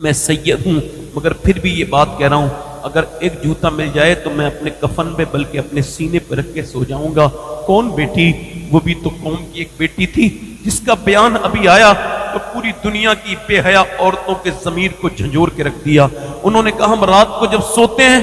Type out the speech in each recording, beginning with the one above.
میں سید ہوں مگر پھر بھی یہ بات کہہ رہا ہوں، اگر ایک جوتا مل جائے تو میں اپنے کفن پہ بلکہ اپنے سینے پہ رکھ کے سو جاؤں گا۔ کون بیٹی؟ وہ بھی تو قوم کی ایک بیٹی تھی جس کا بیان ابھی آیا تو پوری دنیا کی بے حیا عورتوں کے ضمیر کو جھنجھوڑ کے رکھ دیا۔ انہوں نے کہا ہم رات کو جب سوتے ہیں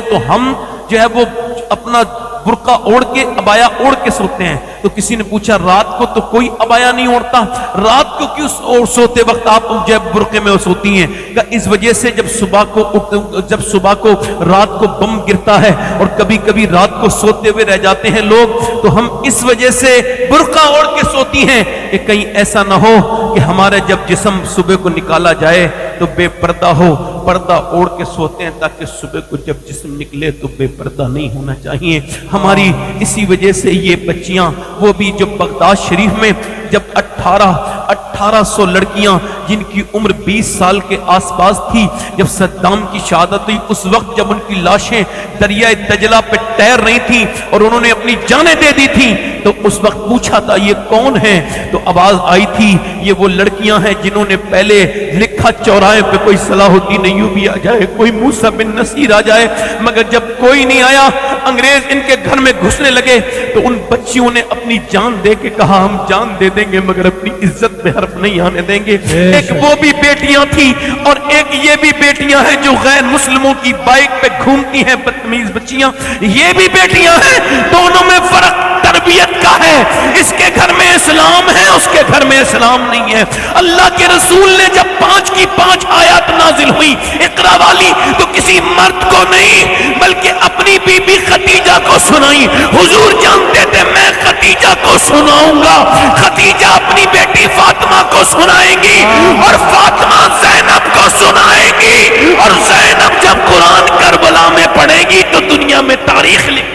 تو ہم جو ہے وہ اپنا برقع اوڑھ کے ابایا اوڑھ کے سوتے ہیں۔ تو کسی نے پوچھا رات کو تو کوئی ابایا نہیں اوڑھتا، رات کو کیوں سوتے وقت آپ جب برقعے میں سوتی ہیں؟ کہ اس وجہ سے جب صبح کو رات کو بم گرتا ہے اور کبھی کبھی رات کو سوتے ہوئے رہ جاتے ہیں لوگ، تو ہم اس وجہ سے برقع اوڑھ کے سوتی ہیں کہ کہیں ایسا نہ ہو کہ ہمارا جب جسم صبح کو نکالا جائے تو بے پردہ ہو۔ پردہ اوڑھ کے سوتے ہیں تاکہ صبح کو جب جسم نکلے تو بے پردہ نہیں ہونا چاہیے۔ ہماری اسی وجہ سے یہ بچیاں، وہ بھی جو بغداد شریف میں جب 1800 لڑکیاں جن کی عمر 20 سال کے آس پاس تھی، جب صدام کی شہادت ہوئی، اس وقت جب ان کی لاشیں دریائے دجلہ پہ تیر رہی تھیں اور انہوں نے اپنی جانیں دے دی تھیں، تو اس وقت پوچھا تھا یہ کون ہیں؟ تو آواز آئی تھی یہ وہ لڑکیاں ہیں جنہوں نے پہلے لکھا چوراہے پہ کوئی صلاح الدین ایوبی آ جائے، کوئی موسیٰ بن نصیر آ جائے، مگر جب کوئی نہیں آیا، انگریز ان کے گھر میں گھسنے لگے تو ان بچیوں نے اپنی جان دے کے کہا ہم جان دے دیں گے مگر اپنی عزت پہ حرف نہیں آنے دیں گے۔ ایک وہ بھی بیٹیاں تھی اور ایک یہ بھی بیٹیاں ہیں جو غیر مسلموں کی بائک پہ گھومتی ہیں، بدتمیز بچیاں، یہ بھی بیٹیاں ہیں، دونوں میں فرق تربیت کا ہے۔ اس کے گھر میں اسلام ہے، اس کے گھر میں اسلام نہیں ہے۔ اللہ کے رسول نے جب 5 کی 5 آیات نازل ہوئی اقرا والی، تو کسی مرد کو نہیں بلکہ اپنی بی بی خدیجہ کو سنائی۔ حضور جانتے تھے میں خدیجہ کو سناؤں گا، خدیجہ اپنی بیٹی فاطمہ کو سنائیں گی اور فاطمہ زینب کو سنائے گی، اور زینب جب قرآن کربلا میں پڑھے گی تو دنیا میں تاریخ لکھ۔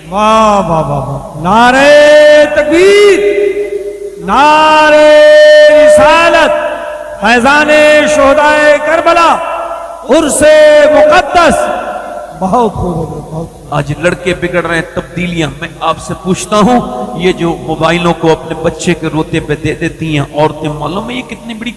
واہ واہ واہ واہ، نعرہ تکبیر، نعرہ رسالت، فیضان شہدائے کربلا، عرس مقدس۔ بہت خوب، بہت آج لڑکے بگڑ رہے ہیں، تبدیلیاں۔ میں آپ سے پوچھتا ہوں یہ جو موبائلوں کو اپنے بچے کے روتے پہ دے دیتی ہیں عورتیں، معلوم ہے یہ کتنی بڑی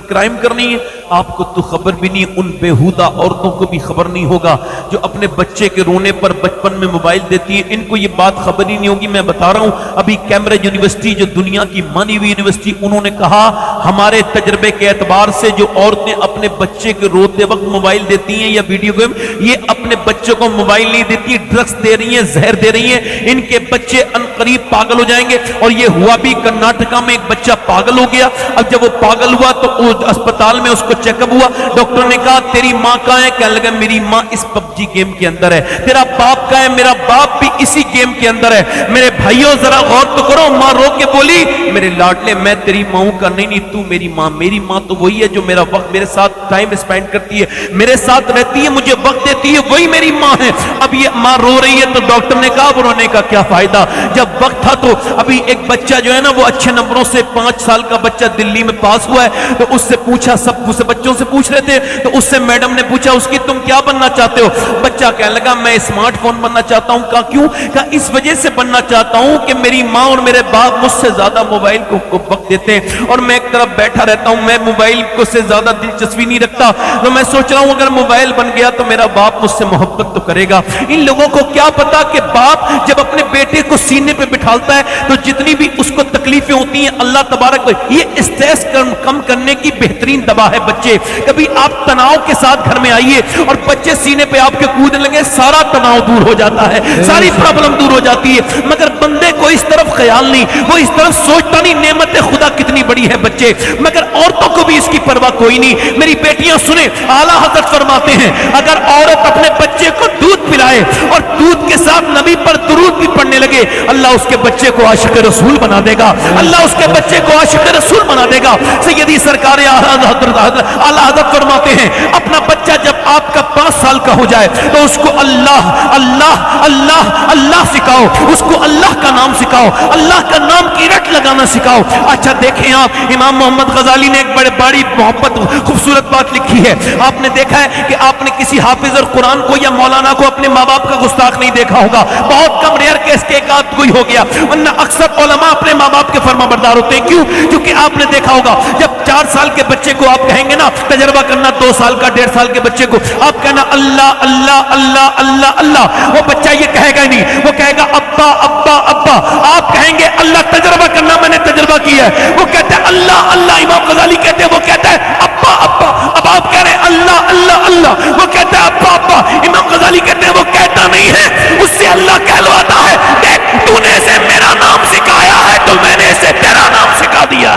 کرائم کر رہی ہیں؟ آپ کو تو خبر بھی نہیں، ان بےہودہ عورتوں کو بھی خبر نہیں ہوگا جو اپنے بچے کے رونے پر بچپن میں موبائل دیتی ہیں، ان کو یہ بات خبر ہی نہیں ہوگی۔ میں بتا رہا ہوں ابھی کیمبرج یونیورسٹی جو دنیا کی مانی ہوئی یونیورسٹی، انہوں نے کہا ہمارے تجربے کے اعتبار سے جو عورتیں اپنے بچے کے روتے وقت موبائل دیتی ہیں یا ویڈیو گیم، یہ اپنے بچوں کو موبائل نہیں دیتی، ڈرگس دے رہی ہیں، زہر دے رہی ہیں، ان کے بچے انقریب پاگل ہو جائیں گے۔ اور یہ ہوا بھی کرناٹکا میں، ایک بچہ پاگل ہو گیا۔ اب جب وہ پاگل ہوا تو اسپتال میں اس کو چیک اپ ہوا، ڈاکٹر نے کہا تیری ماں کہاں ہے؟ کہنے لگا میری ماں اس PUBG گیم کے اندر ہے۔ تیرا باپ کہاں ہے؟ میرا باپ بھی اسی گیم کے اندر ہے۔ میرے بھائیوں ذرا غور تو کرو، ماں رو کے بولی میرے لاڈلے میں تیری ماں کا نہیں، تو میری ماں۔ میری ماں تو وہی ہے جو میرا وقت میرے ساتھ ٹائم اسپینڈ کرتی ہے، میرے ساتھ رہتی ہے، مجھے وقت دیتی ہے، وہی میری ماں ہے۔ اب یہ ماں رو رہی ہے تو ڈاکٹر نے کہا رونے کا کیا فائدہ، جب وقت تھا تو ابھی ایک بچہ جو ہے نا وہ اچھے نمبروں سے 5 سال کا بچہ دلی میں پاس ہوا ہے، تو اس سے پوچھا، سب سے بچوں سے پوچھ رہے تھے، تو اس سے میڈم نے پوچھا اس کی تم کیا بننا چاہتے ہو؟ بچہ کہنے لگا میں اسمارٹ فون بننا چاہتا ہوں۔ کہا کیوں؟ کہا اس وجہ سے بننا چاہتا ہوں کہ میری ماں اور میرے باپ مجھ سے زیادہ موبائل کو وقت دیتے ہیں اور میں ایک طرف بیٹھا رہتا ہوں، میں موبائل کو سے زیادہ دلچسپی نہیں رکھتا، تو میں سوچ رہا ہوں اگر موبائل بن گیا تو میرا باپ مجھ سے محبت تو کرے گا۔ ان لوگوں کو کیا پتا کہ باپ جب اپنے بیٹے کو سینے پہ بٹھالتا ہے تو جتنی بھی اس کو تکلیفیں ہوتی ہیں اللہ تبارک و یہ اسٹریس کم کرنے کی بہترین دوا ہے۔ بچے کبھی آپ تناؤ کے ساتھ گھر میں آئیے اور بچے سینے پہ آپ کے کودنے لگے، سارا تناؤ دور ہو جاتا ہے، ساری پرابلم دور ہو جاتی ہے۔ مگر بندے کو اس طرف خیال نہیں، وہ اس طرف سوچتا نہیں نعمت خدا کتنی بڑی ہے بچے، مگر عورتوں کو بھی اس کی پرواہ کوئی نہیں۔ میری بیٹیاں سنیں، اعلیٰ حضرت فرماتے ہیں اگر عورت اپنے بچے کو دودھ پلائے اور دودھ کے ساتھ نبی پر درود بھی پڑھنے لگے، اللہ اس کے بچے کو عاشق رسول بنا دے گا، اللہ اس کے بچے کو عاشق رسول بنا دے گا۔ سیدی سرکار اعلیٰ حضرت فرماتے ہیں اپنا بچہ بچہ جب آپ کا 5 سال کا ہو جائے تو اس کو اللہ اللہ اللہ اللہ سکھاؤ، اس کو اللہ کا نام سکھاؤ، اللہ کا نام کی رٹ لگانا سکھاؤ۔ اچھا دیکھیں آپ، امام محمد غزالی نے ایک بڑی محبت خوبصورت بات لکھی ہے۔ آپ نے دیکھا ہے کہ آپ نے کسی حافظ اور قرآن کو یا مولانا کو اپنے ماں باپ کا گستاخ نہیں دیکھا ہوگا، بہت کم ریئر کیس کے ایک آدھ کوئی ہو گیا، ورنہ اکثر علماء اپنے ماں باپ کے فرما بردار ہوتے ہیں۔ کیوں؟ کیونکہ آپ نے دیکھا ہوگا جب 4 سال کے بچے کو آپ کہیں گے نا تجربہ کرنا، 2 سال کا 1.5 سال کے بچے کو آپ کہنا اللہ اللہ اللہ اللہ اللہ، وہ بچہ یہ کہے گا ہی نہیں، وہ کہے گا ابا ابا ابا۔ آپ کہیں گے اللہ تجربہ کرنا، میں نے تجربہ کیا ہے، وہ کہتا ہے اللہ اللہ۔ امام غزالی کہتے ہیں وہ کہتا ہے ابا ابا۔ اب آپ کہہ رہے ہیں اللہ اللہ اللہ، وہ کہتا ہے ابا ابا۔ امام غزالی کہتے ہیں وہ کہتا نہیں ہے، اس سے اللہ کہلواتا ہے دیکھ تو نے اسے میرا نام سکھایا ہے تو میں نے اسے تیرا نام سکھا دیا۔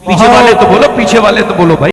پیچھے والے تو بولو، پیچھے والے تو بولو بھائی۔